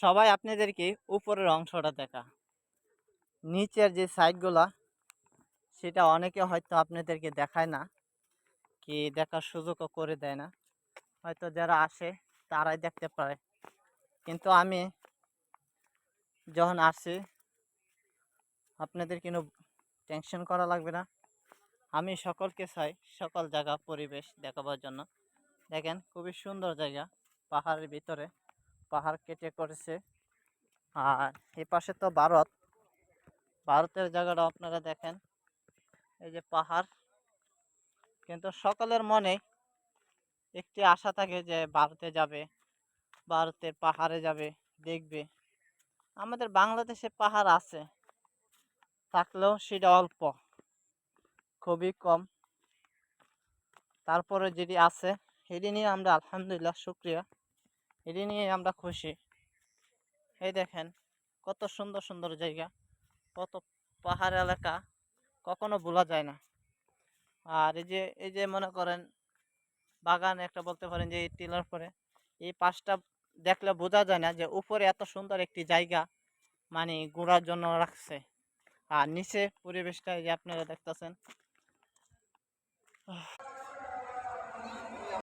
সবাই আপনাদেরকে উপরের অংশটা দেখা, নিচের যে সাইডগুলা সেটা অনেকে হয়তো আপনাদেরকে দেখায় না, কি দেখার সুযোগও করে দেয় না। হয়তো যারা আসে তারাই দেখতে পারে, কিন্তু আমি যখন আসি আপনাদের কোনো টেনশন করা লাগবে না। আমি সকলকে চাই সকল জায়গা পরিবেশ দেখাবার জন্য। দেখেন খুবই সুন্দর জায়গা, পাহাড়ের ভিতরে পাহাড় কেটে করেছে। আর এই পাশে তো ভারতের জায়গাটা আপনারা দেখেন, এই যে পাহাড়। কিন্তু সকলের মনে একটি আশা থাকে যে ভারতে যাবে, ভারতের পাহাড়ে যাবে, দেখবে। আমাদের বাংলাদেশে পাহাড় আছে, থাকলেও সেটা অল্প, খুবই কম। তারপরে যেটি আছে এটি নিয়ে আমরা আলহামদুলিল্লাহ শুক্রিয়া, এটি নিয়ে আমরা খুশি। এই দেখেন কত সুন্দর সুন্দর জায়গা, কত পাহাড় এলাকা, কখনো ভোলা যায় না। আর এই যে মনে করেন বাগান একটা বলতে পারেন যে এই টিলার পরে এই পাশটা দেখলে বোঝা যায় না যে উপরে এত সুন্দর একটি জায়গা মানে ঘোরার জন্য রাখছে। আর নিচে পরিবেশটা এই যে আপনারা দেখতেছেন